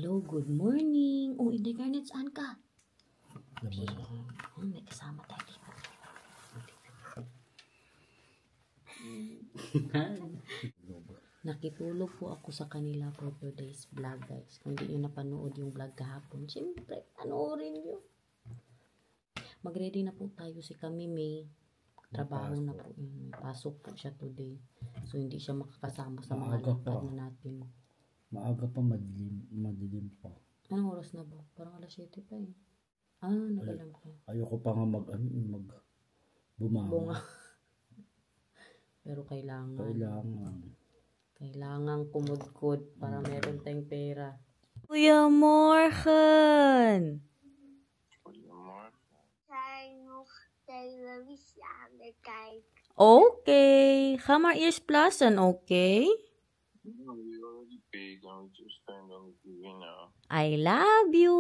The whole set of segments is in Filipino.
Hello, good morning. Oh, Inday Garnet, saan ka? May kasama tayo dito. Nakitulog po ako sa kanila for today's vlog, guys. Kung hindi nyo napanood yung vlog kahapon, siyempre, panoorin nyo. Mag-ready na po tayo si kami, may trabaho na po. Pasok po siya today. So, hindi siya makakasama sa mga lakad na natin. Maaga pa, madilim pa. Anong oras na ba? Parang alas 7 pa eh. Nagalang ko. Ayoko pa nga bunga. Pero kailangan kumudkod para meron tayong pera. Kuya Morgan! Okay. Ga maar eerst plassen, okay? I love you.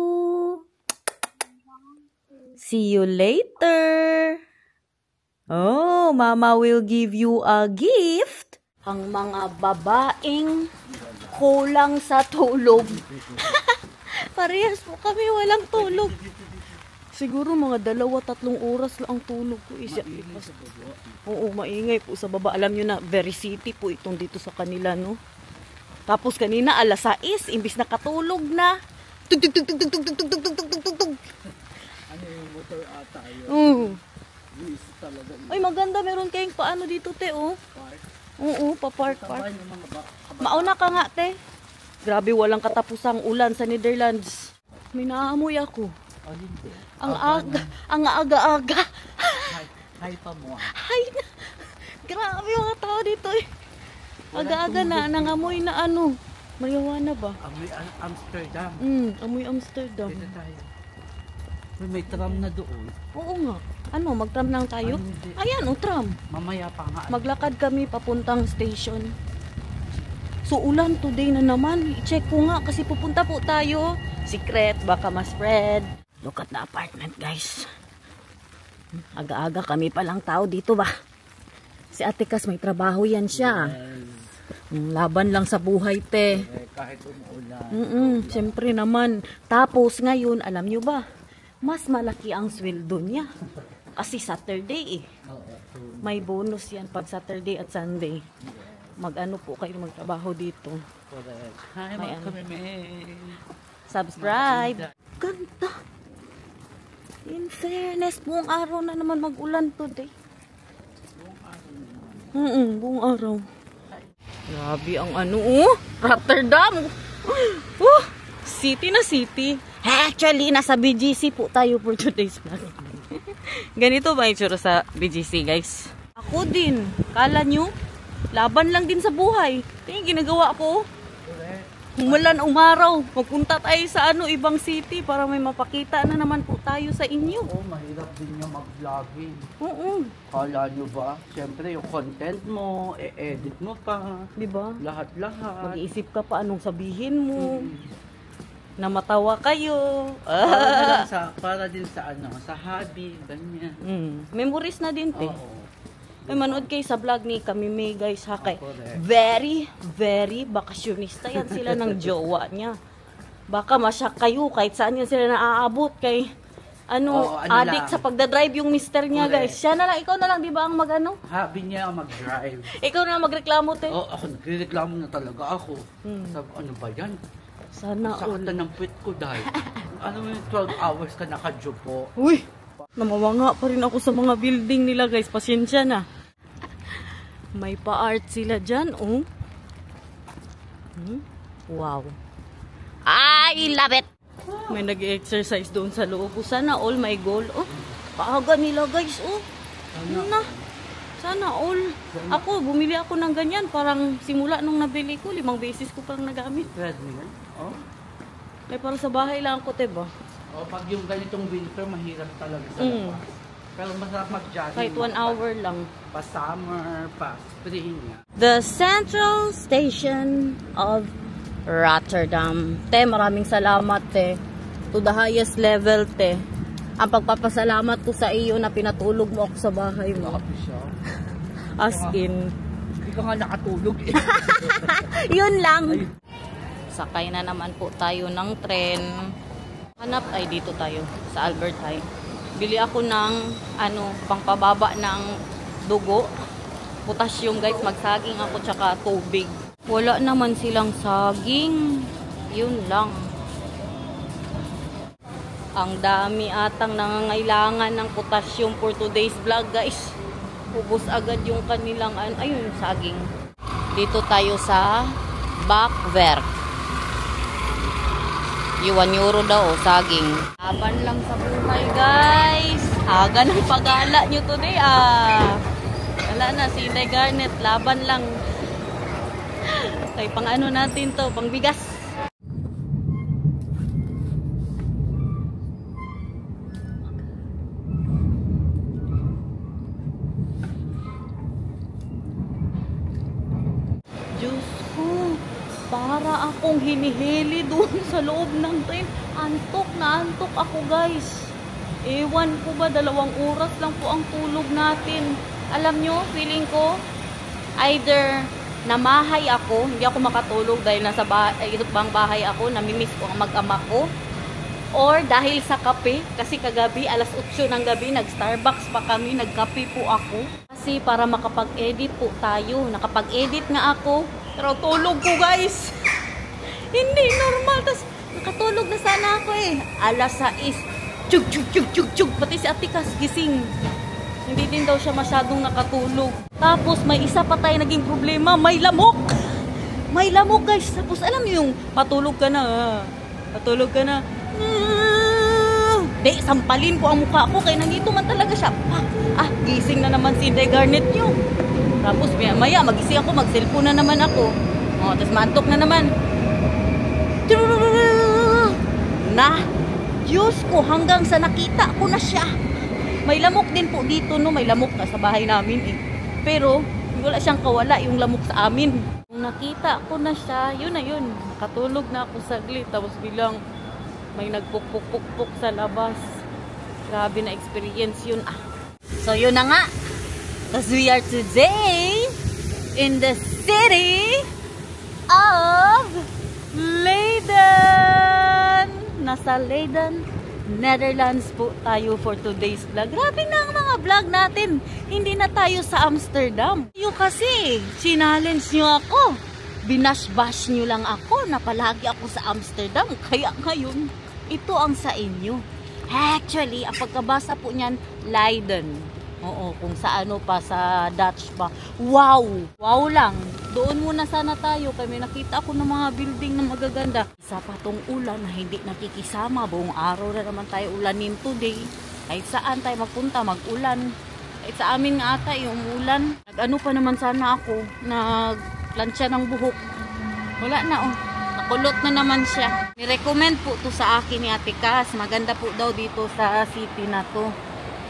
See you later. Oh, Mama will give you a gift. Ang mga babaeng kulang sa tulog. Parehas po kami walang tulog. Siguro mga 2-3 oras lang ang tulog ko. Oo, maingay po sa baba. Alam nyo na, very city po itong dito sa kanila, no? Tapos kanina, alas 6, imbis nakatulog na. Ano yung motor ata yun? Ay, maganda. Meron kayong paano dito, te, oh. Park? Oo, pa-park. Mauna ka nga, te. Grabe, walang katapusang ulan sa Netherlands. May naamoy ako. Ang aga-aga. Hi pa mo. Hi na. Grabe mga tao dito eh. Aga-aga na, nangamoy na ano. Marijuana ba? Amoy Amsterdam. Amoy Amsterdam. Dito tayo. May tram na doon. Oo nga. Ano, mag-tram lang tayo? Ayan, tram. Mamaya pa nga. Maglakad kami papuntang station. So, ulan today na naman. I-check ko nga kasi pupunta po tayo. Secret, baka ma-spread. Look at the apartment, guys. Aga-aga kami palang tao dito ba? Si Ate Kas may trabaho yan siya. Laban lang sa buhay, te. Kahit umuulan. Siyempre naman. Tapos ngayon, alam nyo ba? Mas malaki ang sweldo niya. Kasi Saturday eh. May bonus yan pag Saturday at Sunday. Mag-ano po kayo magtrabaho dito. Correct. Hi, mga subscribe. Ganda. In fairness, buong araw na naman mag-ulan today. Buong araw. Grabe ang ano, Rotterdam. City na city. Actually, nasa BGC po tayo for today's vlog. Ganito ba itsura sa BGC, guys? Ako din. Kala nyo, laban lang din sa buhay. Ito yung ginagawa ko. Umulan, umaraw. Magpunta tayo sa ibang city para may mapakita na naman po tayo sa inyo. Oo, mahirap din niya mag-vlogging. Oo. Kala nyo ba? Siyempre, yung content mo, e-edit mo pa. Diba? Lahat-lahat. Mag-iisip ka pa anong sabihin mo. Na matawa kayo. Para din sa sa hobby, ganyan. Memories na din, te. Oo. May manood kayo sa vlog ni Kamime, guys, ha, kay very, very bakasyonista yan sila ng jowa niya. Baka masyak kayo kahit saan yan sila naaabot kay addict sa pagdadrive yung mister niya, guys. Siya na lang, ikaw na lang, di ba ang Hobby niya mag-drive. Ikaw na magreklamo, te. Ako nagreklamo na talaga ako. Sabi, ano ba yan? Sana sakit na ng puwit ko dahil. Ano yung 12 hours ka nakajupo? Uy! Namawanga pa rin ako sa mga building nila, guys. Pasensya na. May pa-art sila dyan, oh. Wow. I love it! May nag-exercise doon sa loob. Sana all my goal. Oh, paaga nila, guys, oh. Sana all. Ako, bumili ako ng ganyan. Parang simula nung nabili ko, 5 beses ko parang nagamit. Oh? May parang sa bahay lang ako, diba? Pag yung ganitong winter, mahirap talaga sa labas. Pero masarap mag-jogging. Kahit 1 hour lang. Pa-summer, pa-spring. The Central Station of Rotterdam. Te, maraming salamat, te. To the highest level, te. Ang pagpapasalamat ko sa iyo na pinatulog mo ako sa bahay mo. As in. Hindi ka nga nakatulog eh. Yun lang. Sasakay na naman po tayo ng tren. Hanap ay dito tayo sa Albert High. Bili ako ng pangpababa ng dugo. Potassium guys, magsaging ako tsaka tubig. Wala naman silang saging. Yun lang. Ang dami atang nangangailangan ng potassium for today's vlog guys. Ubos agad yung kanilang ayun, saging. Dito tayo sa Bakwerk. €1 daw saging. Laban lang sa buhay guys. Aga ng pagala nyo today Wala na, si Inday Garnet. Laban lang. Okay, pang natin to, pang bigas. Diyos ko, para akong hinihili doon sa loob ng train. Antok na antok ako guys. Ewan ko ba, 2 oras lang po ang tulog natin. Alam nyo, feeling ko, either namahay ako, hindi ako makatulog dahil nasa bahay ako, namimiss ko ang mag-ama ko. Or dahil sa kape, kasi kagabi, alas 8 ng gabi, nag-Starbucks pa kami, nagkape po ako. Kasi para makapag-edit po tayo, nakapag-edit nga ako, pero tulog ko guys. Hindi normal, tas nakatulog na sana ako Alas 6, chug chug chug chug chug, pati si Atikas gising. Hindi din daw siya masyadong nakatulog. Tapos may isa pa tayo naging problema, may lamok. May lamok guys. Tapos alam niyo yung patulog ka na. Patulog ka na. Sampalin ko ang mukha ko kaya nandito man talaga siya. Gising na naman si Inday Garnet nyo. Tapos maya magising ako, mag-cellphone na naman ako. Tapos mantok na naman. Diyos ko, hanggang sa nakita ko na siya. May lamok din po dito, no? May lamok na sa bahay namin Pero, wala siyang kawala yung lamok sa amin. Nung nakita ko na siya, yun na yun. Nakatulog na ako saglit. Tapos bilang may nagpukpuk-pukpuk sa labas. Grabe na experience yun. So, yun na nga. Because we are today in the city of Leiden. Nasa Leiden, Netherlands po tayo for today's vlog. Grabe na ang mga vlog natin. Hindi na tayo sa Amsterdam. Yung kasi, challenge nyo ako. Binash-bash nyo lang ako na palagi ako sa Amsterdam. Kaya ngayon, ito ang sa inyo. Actually, ang pagkabasa po niyan, Leiden. Oo, kung sa pa, sa Dutch pa. Wow! Wow lang. Doon muna sana tayo. Kaya may nakita ako ng mga building na magaganda. Isa pa tong ulan na hindi nakikisama. Buong araw na naman tayo ulanin today. Kahit saan tayo magpunta, mag-ulan. Kahit sa amin nga ata yung ulan. Nag-ano pa naman sana ako. Nag-plansya ng buhok. Wala na Nakulot na naman siya. Ni-recommend po to sa akin ni Ate Cass. Maganda po daw dito sa city na to.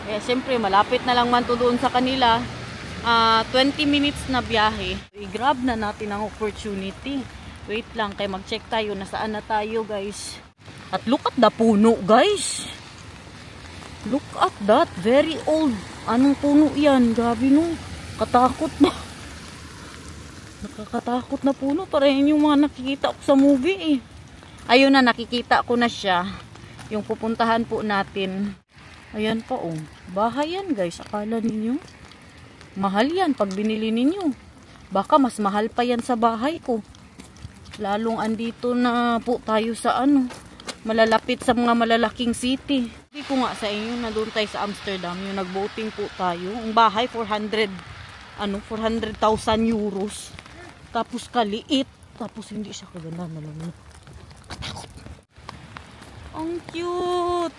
Kaya siyempre malapit na lang man to doon sa kanila. 20 minutes na biyahe. I-grab na natin ang opportunity. Wait lang, kaya mag-check tayo nasaan na tayo guys. At look at the puno guys. Look at that, very old. Anong puno yan? Grabe no. Katakot na. Nakakatakot na puno. Parang yung mga nakikita ko sa movie Ayun na, nakikita ko na siya. Yung pupuntahan po natin. Ayan pa bahay yan guys. Akala ninyo mahal yan pag binili ninyo. Baka mas mahal pa yan sa bahay ko. Lalong andito na po tayo sa malalapit sa mga malalaking city. Hindi ko nga sa inyo na doon tayo sa Amsterdam. Yung nag-boating po tayo. Ang bahay 400,000 euros. Tapos kaliit. Tapos hindi siya kaganda na lang. Katakot. Ang cute.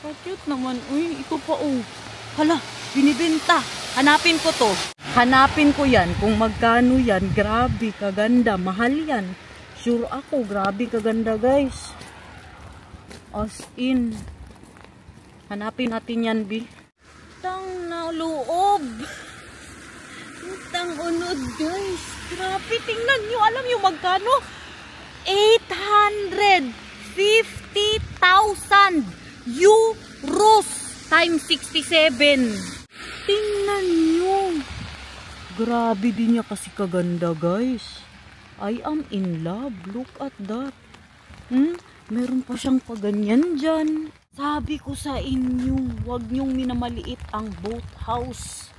Cute naman. Uy, ito pa Hala, binibenta. Hanapin ko to. Hanapin ko yan. Kung magkano yan. Grabe, kaganda. Mahal yan. Sure ako. Grabe, kaganda guys. As in. Hanapin natin yan, B. Tang na loob. Tang unod guys. Grabe, tingnan nyo. Alam nyo magkano? 850,000 euros times 67. Tingnan nyo. Grabe din niya kasi kaganda guys. I am in love. Look at that. Meron pa siyang paganyan dyan. Sabi ko sa inyo, huwag niyong minamaliit ang boathouse.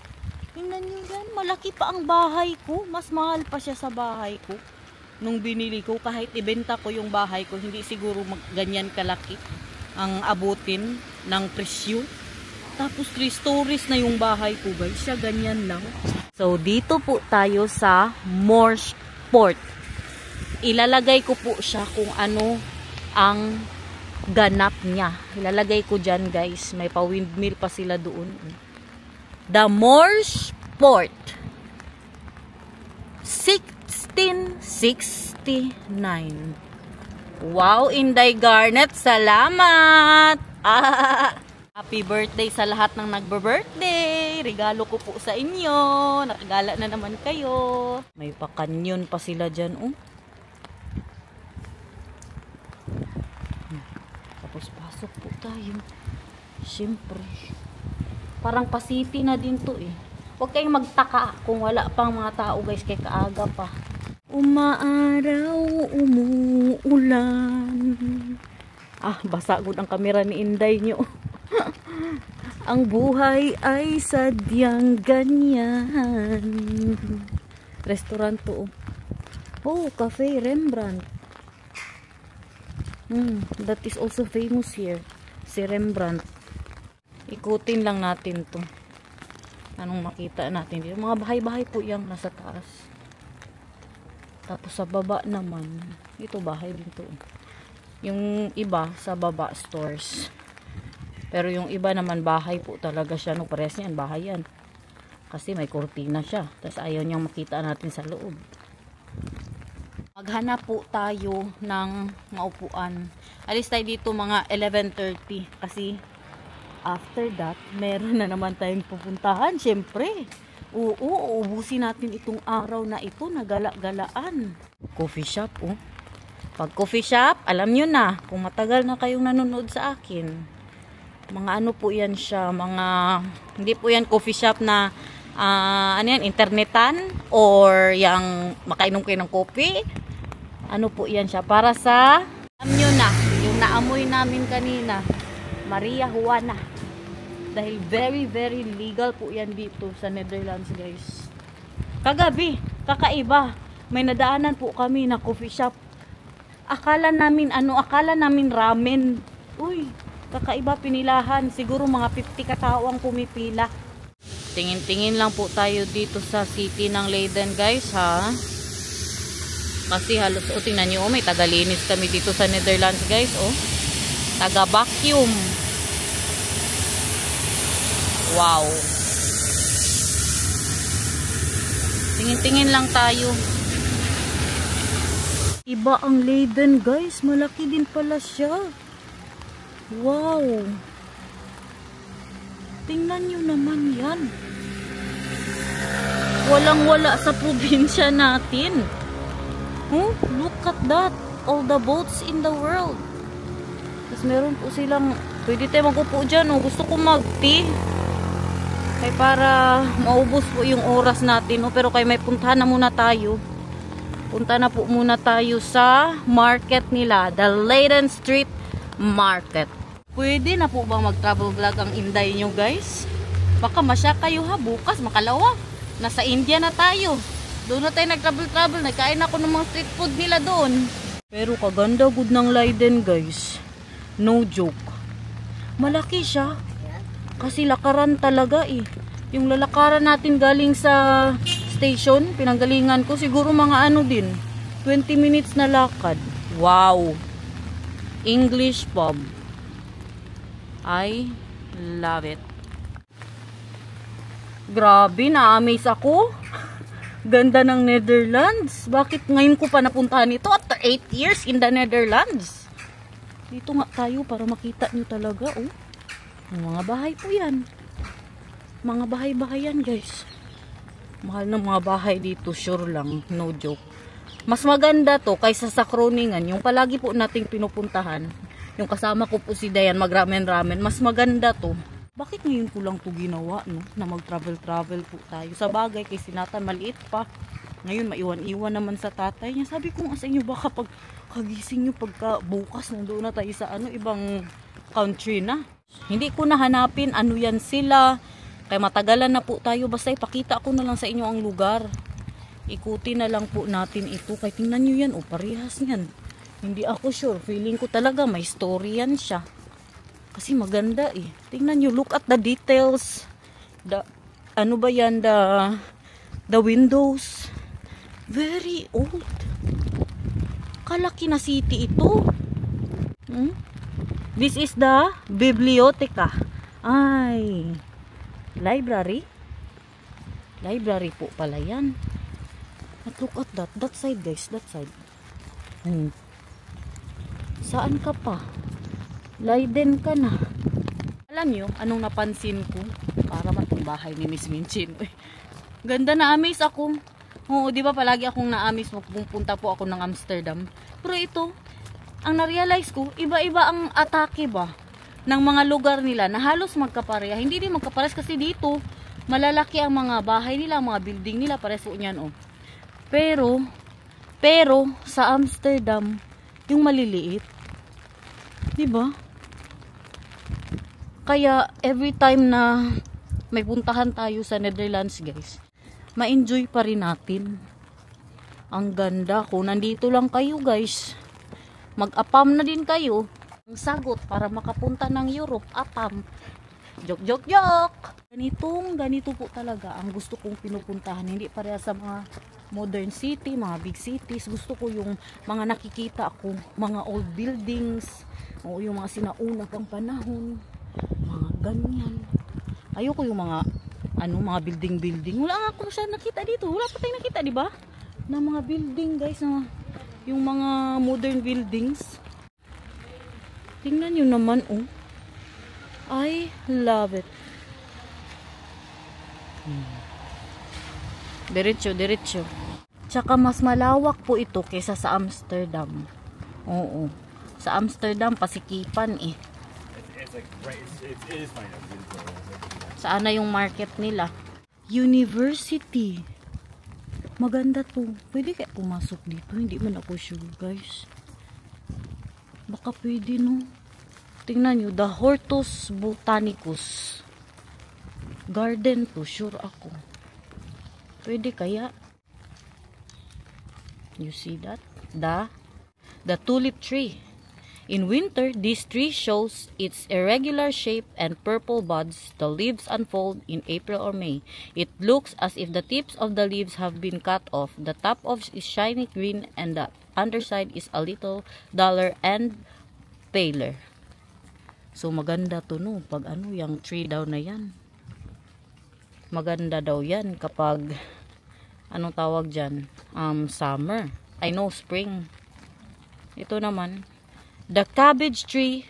Tingnan niyo yan, malaki pa ang bahay ko. Mas mahal pa siya sa bahay ko. Nung binili ko, kahit ibenta ko yung bahay ko, hindi siguro ganyan kalaki ang abutin ng presyo. Tapos 3 stories na yung bahay ko, guys. Siya ganyan lang. So, dito po tayo sa Moores Port. Ilalagay ko po siya kung ano ang ganap niya. Ilalagay ko dyan, guys. May pa-windmill pa sila doon. The Moores Port. 1669. Wow, Inday Garnet. Salamat! Happy birthday sa lahat ng nagbe-birthday. Regalo ko po sa inyo. Nakagala na naman kayo. May pakanyon pa sila dyan. Tapos pasok po tayo. Siyempre. Parang pa-city na din to eh. Huwag kayong magtaka kung wala pang mga tao guys. Kay kaaga pa. Umaaraw, umuulan. Basagod ang kamera ni Inday nyo. Ang buhay ay sadyang ganyan. Restaurant to. Cafe Rembrandt. That is also famous here. Si Rembrandt. Ikutin lang natin to. Anong makita natin dito? Mga bahay-bahay po yan nasa taas. Tapos sa baba naman, ito bahay din to. Yung iba sa baba stores. Pero yung iba naman bahay po talaga siya. No, pares yan, bahay yan. Kasi may kurtina siya. Tapos ayaw niyang makita natin sa loob. Maghanap po tayo ng maupuan. Alis tayo dito mga 11:30. Kasi after that, meron na naman tayong pupuntahan. Siyempre. Uubusin natin itong araw na ito na gala-galaan. Coffee shop, Pag coffee shop, alam nyo na. Kung matagal na kayong nanonood sa akin. Mga ano po yan siya, hindi po yan coffee shop na, internetan, or yung makainom kayo ng coffee. Ano po yan siya, para sa, alam nyo na, yung naamoy namin kanina, Maria Juana. Dahil very, very legal po yan dito sa Netherlands, guys. Kagabi, kakaiba, may nadaanan po kami na coffee shop. Akala namin ramen. Kakaiba pinilahan. Siguro mga 50 katao ang pumipila. Tingin-tingin lang po tayo dito sa city ng Leiden, guys, ha? Kasi halos, tingnan nyo, may tagalinis kami dito sa Netherlands, guys, taga-vacuum. Wow. Tingin-tingin lang tayo. Iba ang Leiden, guys. Malaki din pala siya. Wow. Tingnan nyo naman yan. Walang-wala sa probinsya natin. Look at that. All the boats in the world. Tapos meron po silang, pwede tayo mag-upo dyan. Gusto ko mag-tea. Kaya para maubos po yung oras natin. Pero kaya may puntahan na muna tayo. Punta na po muna tayo sa market nila. The Leiden Street Market. Pwede na po ba mag-travel vlog ang Inday nyo, guys? Baka masya kayo ha, bukas makalawa. Nasa India na tayo. Doon na tayo nag-travel. Nagkain ako ng mga street food nila doon. Pero kaganda good ng Leiden, guys. No joke. Malaki siya. Kasi lakaran talaga eh. Yung lalakaran natin galing sa station, pinanggalingan ko, siguro mga 20 minutes na lakad. Wow. English pub. I love it. Grabe, na-amaze ako. Ganda ng Netherlands. Bakit ngayon ko pa napuntahan ito after 8 years in the Netherlands? Dito nga tayo para makita nyo talaga, Mga bahay po yan. Mga bahay-bahay yan, guys. Mahal ng mga bahay dito, sure lang. No joke. Mas maganda to kaysa sa Kroningen. Yung palagi po nating pinupuntahan. Yung kasama ko po si Dayan, mag-ramen-ramen. Mas maganda to. Bakit ngayon ko lang to ginawa, no? Na mag-travel-travel po tayo. Sa bagay, kay Sinatan, maliit pa. Ngayon, maiwan-iwan naman sa tatay niya. Sabi ko nga sa inyo, baka pag kagising nyo pagka bukas, nandoon na tayo sa ibang country na. Hindi ko nahanapin ano yan sila. Kaya matagalan na po tayo. Basta ipakita ko na lang sa inyo ang lugar. Ikuti na lang po natin ito. Kaya tingnan nyo yan. O, parehas yan. Hindi ako sure. Feeling ko talaga may story yan siya. Kasi maganda eh. Tingnan nyo. Look at the details. Ano ba yan? The windows. Very old. Kalaki na city ito. This is the biblioteca. Ay. Library. Library po pala yan. But look at that. That side guys. That side. Saan ka pa? Leiden ka na. Alam nyo, anong napansin ko? Para man itong bahay ni Miss Minchin. Ganda, na-amaze ako. Oo, di ba palagi akong na-amaze pupunta po ako ng Amsterdam. Pero ito, ang na-realize ko, iba-iba ang atake ba ng mga lugar nila na halos magkapareha. Hindi din magkapares kasi dito, malalaki ang mga bahay nila, mga building nila, pares po niyan, oh. Pero sa Amsterdam, yung maliliit, di ba? Kaya every time na may puntahan tayo sa Netherlands, guys, ma-enjoy pa rin natin. Ang ganda. Kung nandito lang kayo, guys, mag-apam na din kayo. Ang sagot para makapunta ng Europe, apam. Joke. Ganito po talaga ang gusto kong pinupuntahan. Hindi pareha sa mga modern city, mga big cities. Gusto ko yung mga nakikita ako, mga old buildings, o yung mga sinauna pang panahon, mga ganyan. Ayoko yung mga mga building. Wala nga ako siya nakita dito. Wala pa tayong nakita, di ba? Na mga building, guys, na yung mga modern buildings. Tingnan nyo naman, oh. I love it. Diretso. Tsaka mas malawak po ito kaysa sa Amsterdam. Oo. Sa Amsterdam, pasikipan eh. Saan na yung market nila? University. Maganda to. Pwede kaya pumasok dito? Hindi man ako sure, guys. Baka pwede, no? Tingnan nyo, the Hortus Botanicus Garden to, sure ako. Pwede kaya? You see that? The tulip tree. In winter, this tree shows its irregular shape and purple buds. The leaves unfold in April or May. It looks as if the tips of the leaves have been cut off. The top is shiny green and the underside is a little duller and paler. So maganda to, no? Pag yung tree daw na yan. Maganda daw yan kapag anong tawag dyan? Summer. I know spring. Ito naman. The cabbage tree.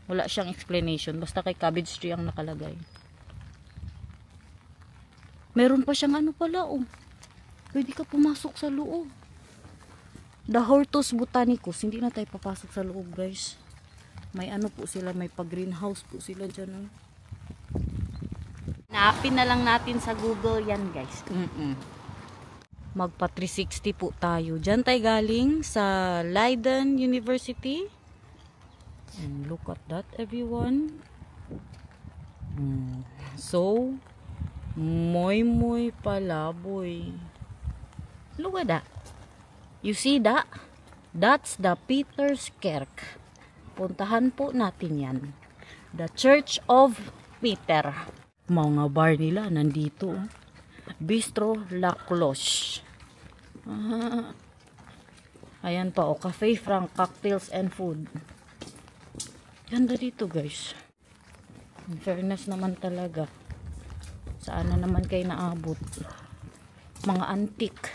Wala siyang explanation. Basta kay cabbage tree ang nakalagay. Meron pa siyang pala, oh. Pwede ka pumasok sa loob. The Hortus Botanicus. Hindi na tayo papasok sa loob, guys. May po sila. May pag-greenhouse po sila dyan, oh. Naapin na lang natin sa Google yan, guys. Magpa 360 po tayo. Diyan tayo galing sa Leiden University. And look at that, everyone. So, muy palaboy. Look at that. You see that? That's the Peterskerk. Puntahan po natin yan. The Church of Peter. Mga bar nila nandito. Bistro La Cloche. Ayan pa, Cafe Frank, cocktails and food. Ganda dito, guys. In fairness naman talaga. Saan na naman kayo naabot? Mga antique.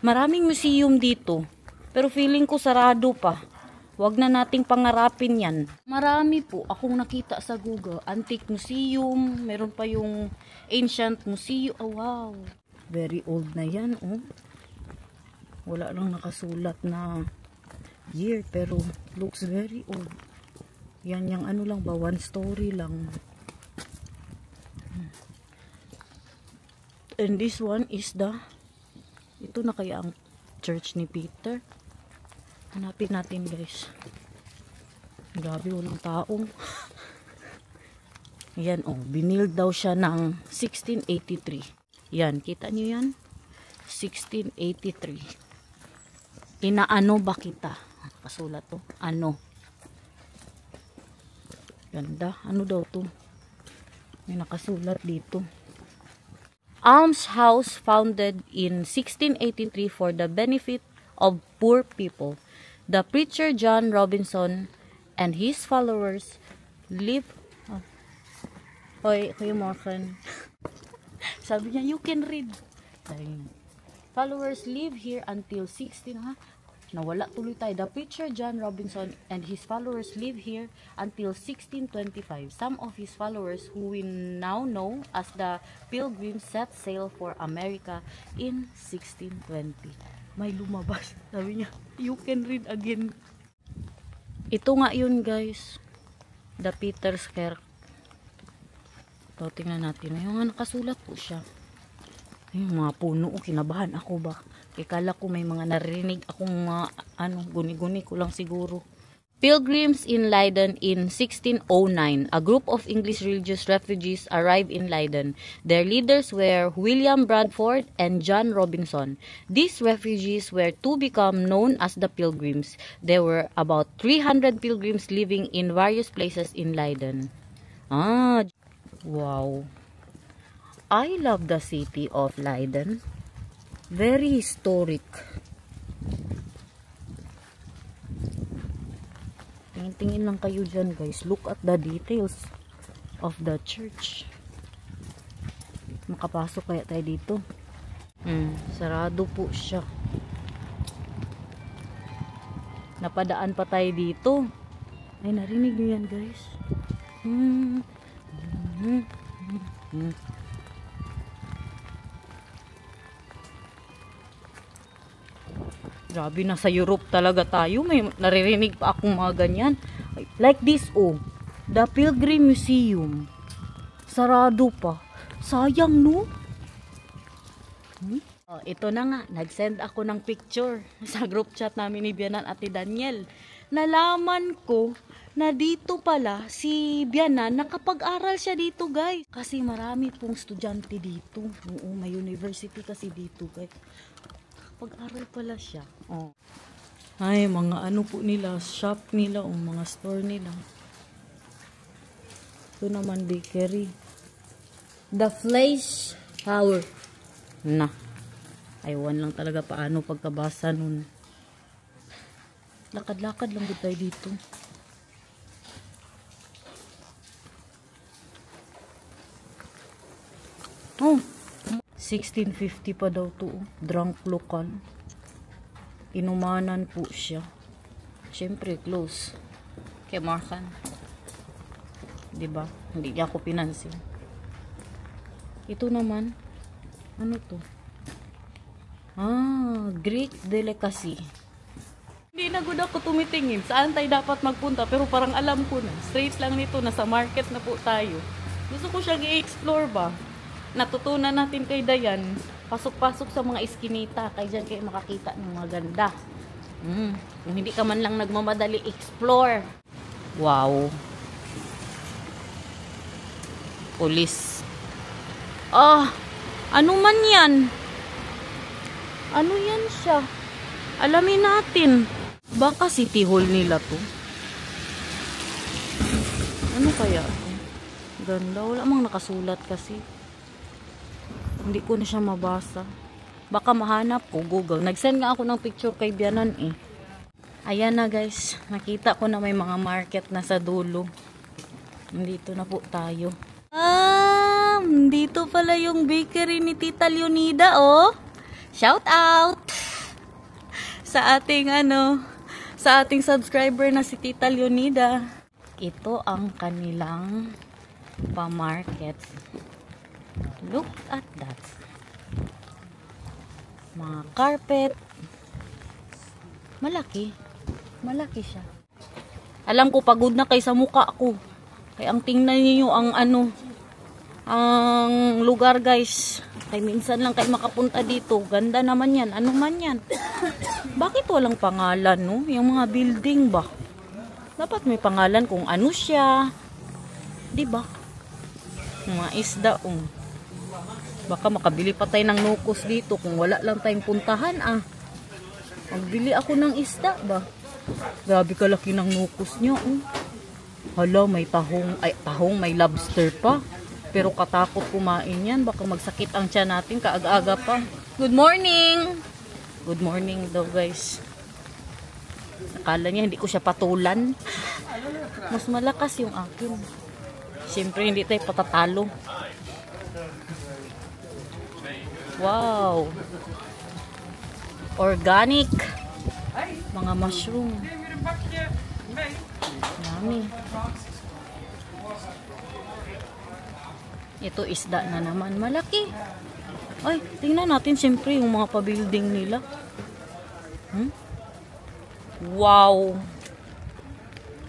Maraming museum dito. Pero feeling ko sarado pa. Huwag na nating pangarapin yan. Marami po akong nakita sa Google. Antique museum. Meron pa yung ancient museum. Oh, wow. Very old na yan, oh. Wala lang nakasulat na year. Pero looks very old. Yan yung lang ba? One story lang. And this one is ito na kaya ang church ni Peter. Hanapin natin guys. Grabe, walang taong. Yan binild daw siya ng 1683. Yan, kita niyo yan? 1683. Inaano ba kita? Kasulat to. Ano? Ganda. Ano daw to? May nakasulat dito. Alms house founded in 1683 for the benefit of poor people. The preacher John Robinson and his followers live. Hoy, Kuya Morgan. Sabi niya, you can read. Followers live here until 16. Nawala tuloy tayo. The preacher John Robinson and his followers live here until 1625. Some of his followers, who we now know as the Pilgrims, set sail for America in 1620. May lumabas. Sabi niya, you can read again. Ito nga yun guys. The Peter's Kirk. Ito, tingnan natin. Yung nga nakasulat po siya. Yung mga puno, kinabahan ako ba? Kala ko may mga narinig akong guni-guni ko lang siguro. Pilgrims in Leiden in 1609. A group of English religious refugees arrived in Leiden. Their leaders were William Bradford and John Robinson. These refugees were to become known as the Pilgrims. There were about 300 pilgrims living in various places in Leiden. Wow. I love the city of Leiden. Very historic. Tingin lang kayo dyan guys. Look at the details of the church. Makapasok kaya tayo dito? Sarado po siya. Napadaan pa tayo dito. Ay, narinig niyo yan guys. Grabe, nasa Europe talaga tayo. May naririnig pa akong mga ganyan. Like this, the Pilgrim Museum. Sarado pa. Sayang, no? Ito na nga. Nag-send ako ng picture sa group chat namin ni Bianan at ni Daniel. Nalaman ko na dito pala si Bianan, nakapag-aral siya dito, guys. Kasi marami pong estudyante dito. Oo, may university kasi dito, guys. Pag-aral pala siya. Ay, mga ano po nila, shop nila, mga store nila. Ito naman, bakery. The Fleisch Tower. Aywan lang talaga paano pagkabasa nun. Lakad-lakad lang tayo dito. Oh, 1650 pa daw to. Drunk local. Inumanan po siya. Siyempre, close. Kay Markan. Diba? Hindi niya ako pinansin. Ito naman. Ano to? Greek delicacy. Hindi na good ako tumitingin. Saan tayo dapat magpunta? Pero parang alam ko na. Straight lang nito. Nasa market na po tayo. Gusto ko siyang i-explore ba? Natutunan natin kay Dayan, pasok-pasok sa mga iskinita, kaya dyan kayo makakita ng mga ganda. Kung hindi ka man lang nagmamadali explore. Wow. Police. Ano man yan? Ano yan siya? Alamin natin. Baka city hall nila to. Ano kaya? Ganda. Wala mang nakasulat kasi. Hindi ko na siya mabasa. Baka mahanap ko Google. Nag-send nga ako ng picture kay Bianan eh. Ayan na guys. Nakita ko na may mga market na sa dulo. Dito na po tayo. Dito pala yung bakery ni Tita Leonida, oh. Shout out sa ating sa ating subscriber na si Tita Leonida. Ito ang kanilang pa-market. Look at that. Mga carpet. Malaki. Malaki siya. Alam ko pagod na kay sa mukha ko. Kaya ang tingnan niyo ang ang lugar guys. Kay minsan lang kayo makapunta dito. Ganda naman yan. Ano man yan? Bakit walang pangalan, no? Yung mga building ba? Dapat may pangalan kung ano siya. Diba? Mga isda, Baka makabili pa tayo ng nukos dito kung wala lang tayong puntahan, Magbili ako ng isda ba? Grabe kalaki ng nukos niya, Hala, may tahong, may lobster pa. Pero katakot kumain yan. Baka magsakit ang tiyan natin kaaga-aga pa. Good morning! Good morning daw, guys. Akala niya hindi ko siya patulan. Mas malakas yung akin. Siyempre, hindi tayo patatalo. Wow! Organic. Mga mushroom. Yummy. Ito isda na naman. Malaki. Ay, tingnan natin siyempre yung mga pa-building nila. Wow!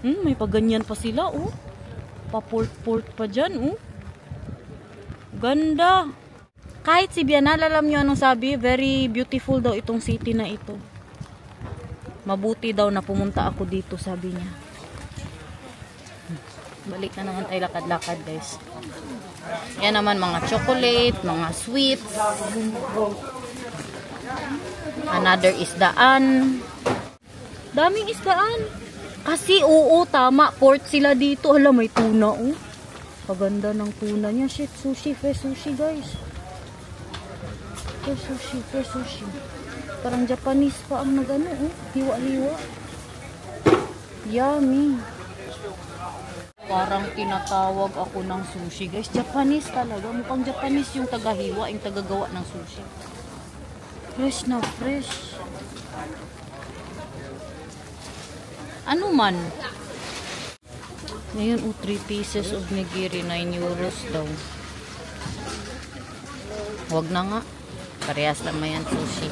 May paganyan pa sila, Pa-port pa dyan, Ganda! Kahit si Bianal, alam nyo anong sabi? Very beautiful daw itong city na ito. Mabuti daw na pumunta ako dito, sabi niya. Balik na naman tayo lakad-lakad, guys. Yan naman mga chocolate, mga sweets. Another isdaan. Daming isdaan. Kasi oo, tama, port sila dito. Hala, may tuna, Paganda ng tuna niya. Shit, sushi, fresh sushi, guys. Fresh sushi. Parang Japanese pa ang nagano, hiwa-hiwa. Yummy. Parang tinatawag ako ng sushi, guys. Japanese talaga. Mukhang Japanese yung tagahiwa, yung tagagawa ng sushi. Fresh na fresh. Ano man? Ngayon, 3 pieces of nigiri, 9 euros daw. Wag na nga. Parehas lang yan sushi.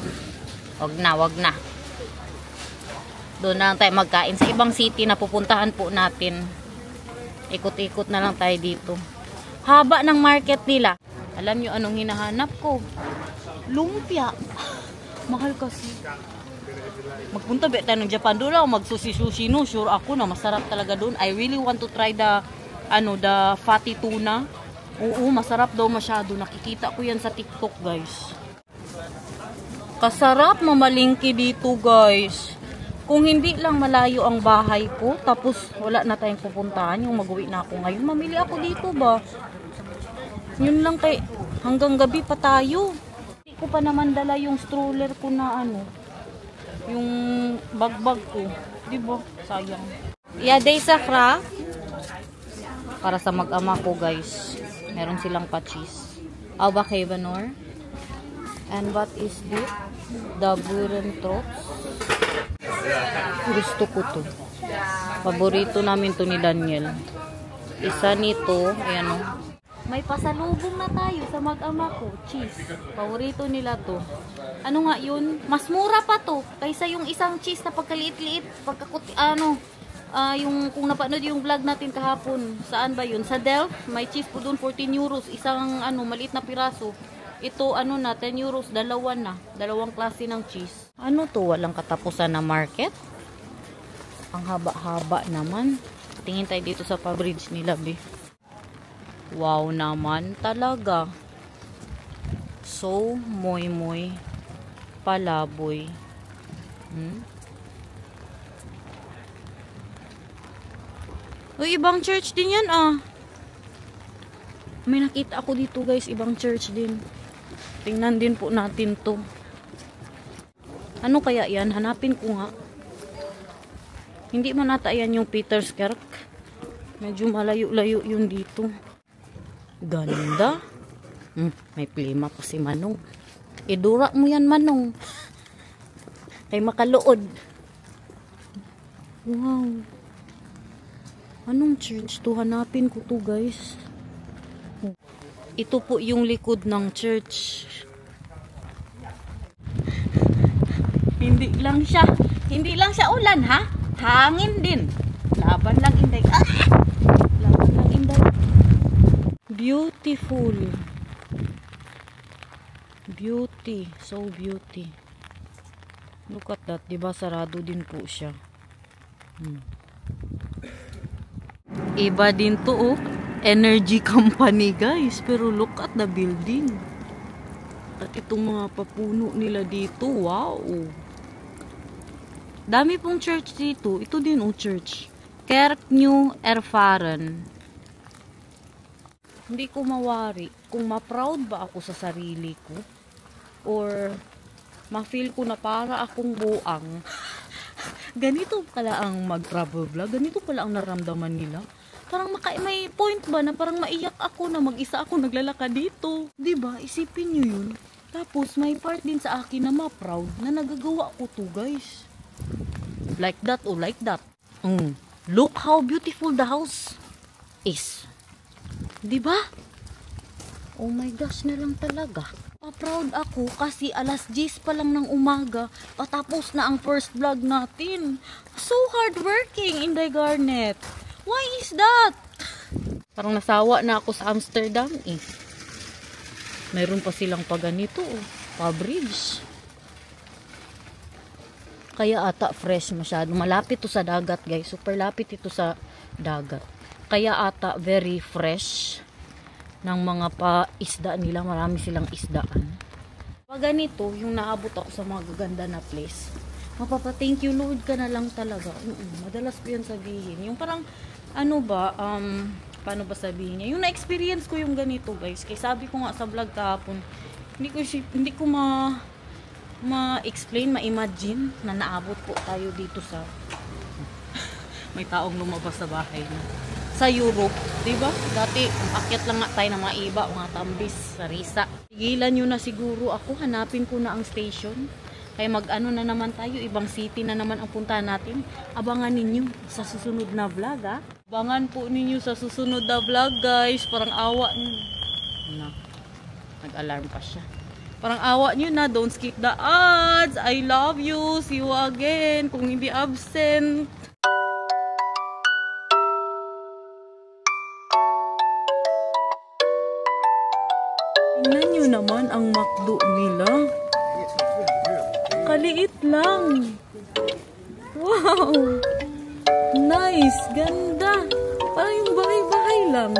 Wag na. Doon na lang tayo magkain. Sa ibang city na pupuntahan po natin. Ikot-ikot na lang tayo dito. Haba ng market nila. Alam nyo anong hinahanap ko? Lumpia. Mahal kasi. Magpunta ba tayo ng Japan doon ako magsushi-sushi, no? Sure ako na masarap talaga doon. I really want to try the fatty tuna. Oo, masarap daw masyado. Nakikita ko yan sa TikTok, guys. Kasarap mamalingki dito, guys. Kung hindi lang malayo ang bahay ko, tapos wala na tayong pupuntahan, yung mag-uwi na ako ngayon, mamili ako dito ba? Yun lang hanggang gabi pa tayo. Hindi ko pa naman dala yung stroller ko na yung bag ko. Diba? Sayang. Day sa craft. Para sa mag-ama ko, guys. Meron silang pa-cheese. Alba Cavanor. And what is this? The Burentrops. Gusto ko to. Paborito namin to ni Daniel. Isa nito, ayan May pasalubong na tayo sa mag-ama ko. Cheese. Paborito nila to. Ano nga yun? Mas mura pa to. Kaysa yung isang cheese na pagkaliit-liit. Yung kung napanood yung vlog natin kahapon. Saan ba yun? Sa Delft. May cheese po doon 14 euros. Isang maliit na piraso. Ito 10 euros, dalawa na. Dalawang klase ng cheese. Ano to? Walang katapusan na market? Ang haba-haba naman. Tingin tayo dito sa pa-bridge nila, be. Wow naman talaga. So, moy-moy. Palaboy. Uy, ibang church din yan, May nakita ako dito, guys. Ibang church din. Tingnan din po natin to. Ano kaya yan? Hanapin ko nga. Hindi man nata yan yung Peterskerk. Medyo malayo-layo yun dito. Ganda. May plima pa si Manong. Idura mo yan, Manong. Kay makaluod. Wow. Anong church to? Hanapin ko to, guys. Ito po yung likod ng church. Hindi lang siya ulan, ha? Hangin din. Laban lang, Inday. Laban lang, Inday. Beautiful. Beauty. So beauty. Look at that. Diba sarado din po siya. Iba din to oh. Energy company guys. Pero look at the building. At itong mga papuno nila dito. Wow. Dami pong church dito. Ito din oh church. Kerk New Erfaren. Hindi ko mawari kung ma-proud ba ako sa sarili ko or ma-feel ko na para akong buang. Ganito pala ang mag-travel vlog. Ganito pala ang naramdaman nila. Parang may point ba na parang maiyak ako na mag-isa ako naglalakad dito. Diba? Isipin nyo yun. Tapos may part din sa akin na ma-proud na nagagawa ko to guys. Like that or like that. Look how beautiful the house is. Diba? Oh my gosh na lang talaga. Pa-proud ako kasi alas 10 pa lang ng umaga patapos na ang first vlog natin. So hardworking, Inday Garnet. Why is that? Parang nasawa na ako sa Amsterdam eh. Mayroon pa silang paganito oh. Pa-bridge. Kaya ata fresh masyado. Malapit to sa dagat guys. Super lapit ito sa dagat. Kaya ata very fresh ng mga pa-isda nila. Marami silang isdaan. Pag ganito, yung naabot ako sa mga gaganda na place, mapapa-thank you Lord ka na lang talaga. Madalas ko yan sabihin. Yung parang, ano ba, paano ba sabihin niya? Yung na-experience ko yung ganito guys. Kaya sabi ko nga sa vlog kahapon, hindi ko ma-explain, ma-imagine na naabot po tayo dito sa may taong lumabas sa bahay na sa Europe, diba? Dati, akyat lang nga tayo ng mga iba, mga tambis, sarisa. Tigilan nyo na siguro ako, hanapin ko na ang station. Kaya mag-ano na naman tayo, ibang city na naman ang punta natin. Abangan ninyo sa susunod na vlog, ha? Abangan po ninyo sa susunod na vlog, guys. Parang awa nyo. Na, nag-alarm pa siya. Parang awa nyo na, don't skip the ads. I love you. See you again. Kung hindi absent. Tingnan nyo naman ang McDo nila. Kaliit lang. Wow. Nice. Ganda. Parang yung bahay-bahay lang.